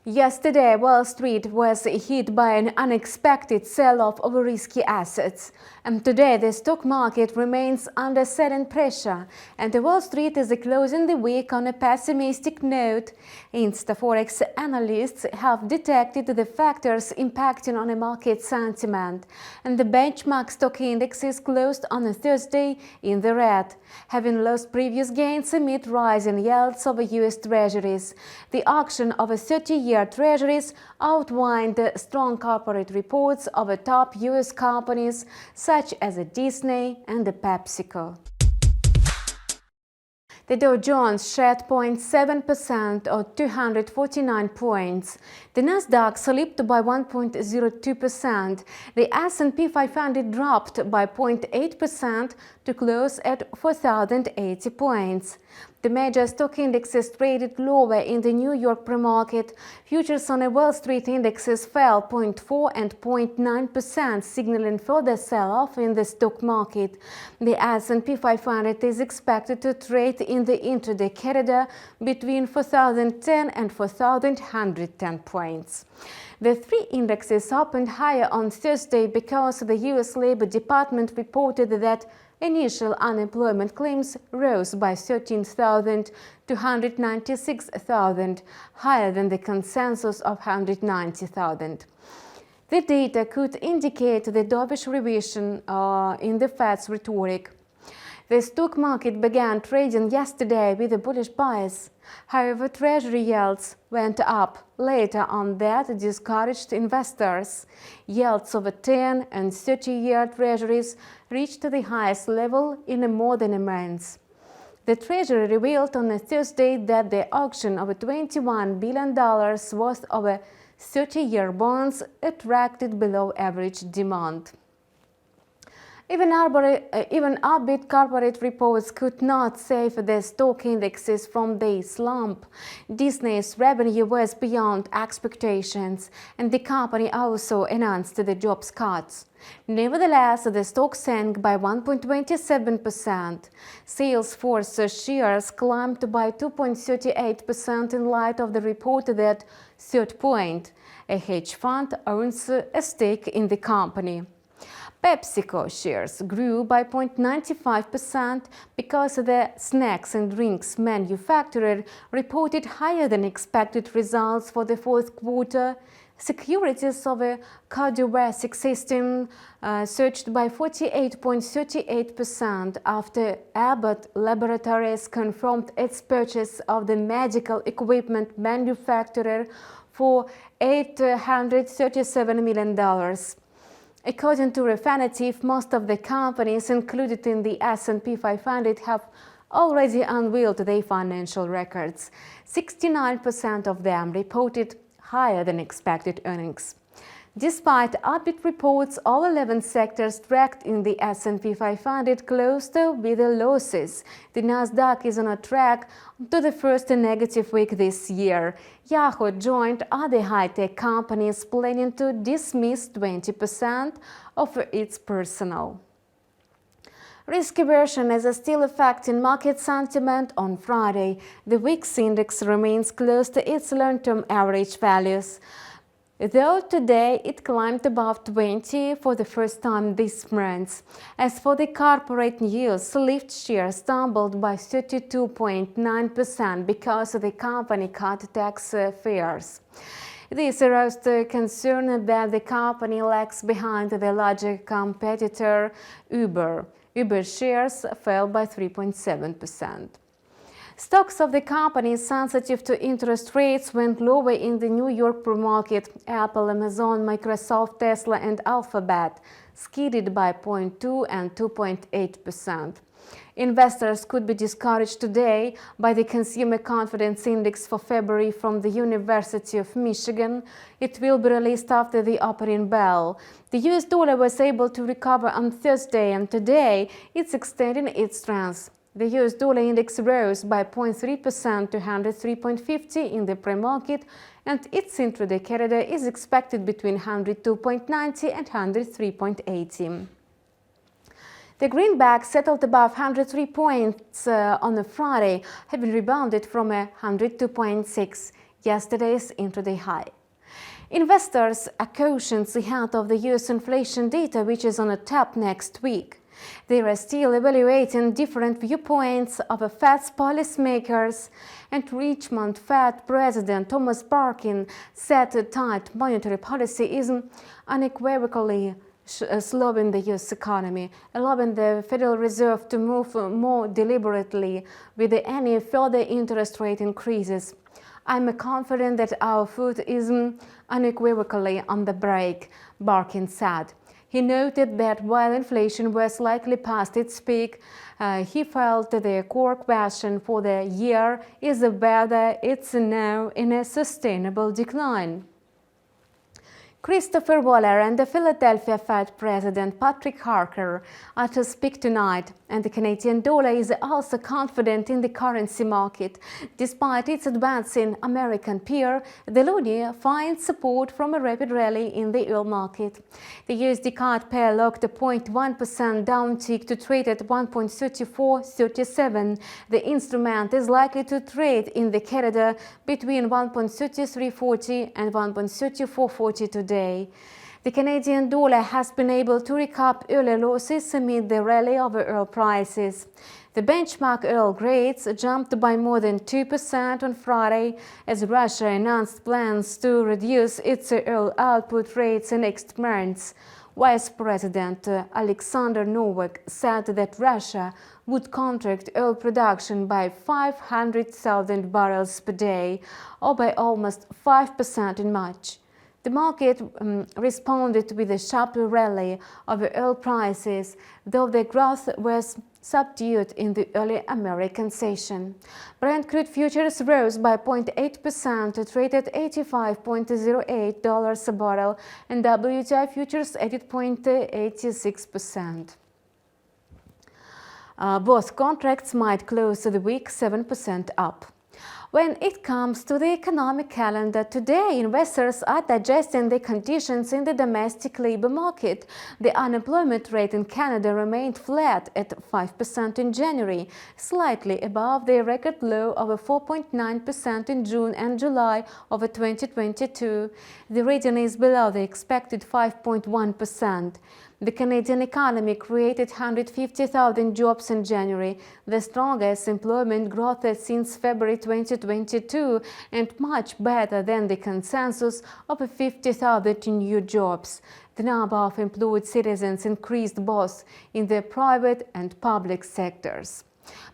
Yesterday, Wall Street was hit by an unexpected sell-off of risky assets. And today, the stock market remains under sudden pressure, and Wall Street is closing the week on a pessimistic note. InstaForex analysts have detected the factors impacting on a market sentiment, and the benchmark stock indexes closed on a Thursday in the red, having lost previous gains amid rising yields of US Treasuries. The auction of a 30-year Treasuries outlined strong corporate reports of top US companies such as Disney and PepsiCo. The Dow Jones shed 0.7% or 249 points. The Nasdaq slipped by 1.02%. The S&P 500 dropped by 0.8% to close at 4,080 points. The major stock indexes traded lower in the New York pre-market. Futures on Wall Street indexes fell 0.4% and 0.9%, signaling further sell-off in the stock market. The S&P 500 is expected to trade in the intraday corridor between 4,010 and 4,110 points. The three indexes opened higher on Thursday because the U.S. Labor Department reported that initial unemployment claims rose by 13,000 to 196,000, higher than the consensus of 190,000. The data could indicate the dovish revision in the Fed's rhetoric. The stock market began trading yesterday with a bullish bias. However, Treasury yields went up later on that discouraged investors. Yields of 10- and 30-year Treasuries reached the highest level in more than a month. The Treasury revealed on a Thursday that the auction of $21 billion worth of 30-year bonds attracted below-average demand. Even upbeat corporate reports could not save the stock indexes from the slump. Disney's revenue was beyond expectations, and the company also announced the jobs cuts. Nevertheless, the stock sank by 1.27%. Salesforce shares climbed by 2.38% in light of the report that Third Point, a hedge fund, owns a stake in the company. PepsiCo shares grew by 0.95% because the snacks and drinks manufacturer reported higher than expected results for the fourth quarter. Securities of a cardiothoracic system surged by 48.38% after Abbott Laboratories confirmed its purchase of the medical equipment manufacturer for $837 million. According to Refinitiv, most of the companies included in the S&P 500 have already unveiled their financial records. 69% of them reported higher than expected earnings. Despite upbeat reports, all 11 sectors tracked in the S&P 500 closed with losses. The Nasdaq is on a track to the first negative week this year. Yahoo joined other high-tech companies planning to dismiss 20% of its personnel. Risk aversion is still affecting market sentiment on Friday. The VIX index remains close to its long-term average values, though today it climbed above 20 for the first time this month. As for the corporate news, Lyft shares stumbled by 32.9% because the company cut tax fares. This aroused concern that the company lags behind the larger competitor Uber. Uber shares fell by 3.7%. Stocks of the companies sensitive to interest rates went lower in the New York pre-market. Apple, Amazon, Microsoft, Tesla and Alphabet skidded by 0.2% and 2.8%. Investors could be discouraged today by the Consumer Confidence Index for February from the University of Michigan. It will be released after the opening bell. The US dollar was able to recover on Thursday, and today it's extending its strength. The US dollar index rose by 0.3% to 103.50 in the pre-market, and its intraday corridor is expected between 102.90 and 103.80. The greenback settled above 103 points on a Friday, having rebounded from 102.6 yesterday's intraday high. Investors are cautious ahead of the US inflation data, which is on a tap next week. They are still evaluating different viewpoints of the Fed's policymakers, and Richmond Fed President Thomas Parkin said a tight monetary policy is unequivocally slowing the US economy, allowing the Federal Reserve to move more deliberately with any further interest rate increases. I'm confident that our foot is unequivocally on the brake, Parkin said. He noted that while inflation was likely past its peak, he felt that the core question for the year is whether it's now in a sustainable decline. Christopher Waller and the Philadelphia Fed President Patrick Harker are to speak tonight, and the Canadian dollar is also confident in the currency market. Despite its advancing American peer, the loonie finds support from a rapid rally in the oil market. The USD card pair logged a 0.1% downtick to trade at 1.3437. The instrument is likely to trade in the corridor between 1.3340 and 1.3440 today. The Canadian dollar has been able to recoup early losses amid the rally of oil prices. The benchmark oil grades jumped by more than 2% on Friday as Russia announced plans to reduce its oil output rates next month. Vice President Alexander Novak said that Russia would contract oil production by 500,000 barrels per day, or by almost 5% in March. The market responded with a sharp rally of oil prices, though the growth was subdued in the early American session. Brent crude futures rose by 0.8% to trade at $85.08 a barrel, and WTI futures added 0.86%. Both contracts might close the week 7% up. When it comes to the economic calendar, today investors are digesting the conditions in the domestic labor market. The unemployment rate in Canada remained flat at 5% in January, slightly above the record low of 4.9% in June and July of 2022. The reading is below the expected 5.1%. The Canadian economy created 150,000 jobs in January, the strongest employment growth since February 2022, and much better than the consensus of 50,000 new jobs. The number of employed citizens increased both in the private and public sectors.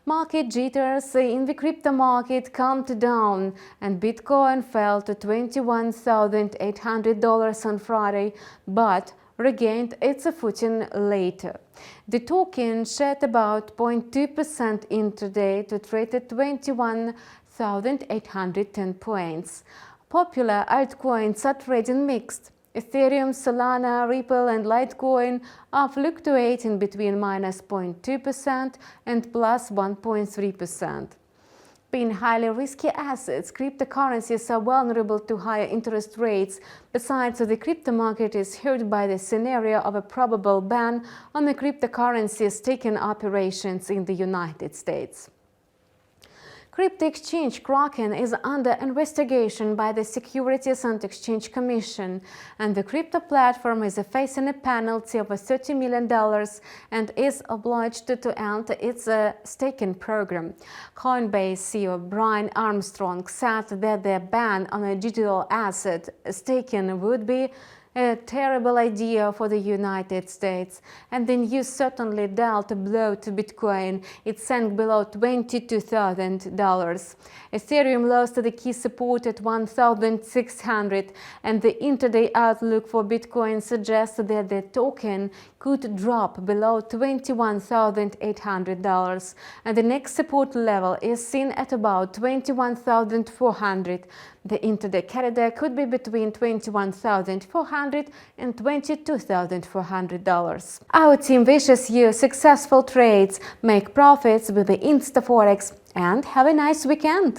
Market jitters in the crypto market calmed down, and Bitcoin fell to $21,800 on Friday, but regained its footing later. The token shed about 0.2% intraday to trade at 21,810 points. Popular altcoins are trading mixed. Ethereum, Solana, Ripple and Litecoin are fluctuating between -0.2% and +1.3%. Being highly risky assets, cryptocurrencies are vulnerable to higher interest rates. Besides, the crypto market is hurt by the scenario of a probable ban on the cryptocurrency staking operations in the United States. Crypto exchange Kraken is under investigation by the Securities and Exchange Commission, and the crypto platform is facing a penalty of $30 million and is obliged to end its staking program. Coinbase CEO Brian Armstrong said that the ban on a digital asset staking would be a terrible idea for the United States, and the news certainly dealt a blow to Bitcoin. It sank below $22,000. Ethereum lost the key support at 1,600, and the intraday outlook for Bitcoin suggests that the token could drop below $21,800, and the next support level is seen at about $21,400. The intraday corridor could be between $21,400 and $22,400. Our team wishes you successful trades, make profits with the InstaForex, and have a nice weekend!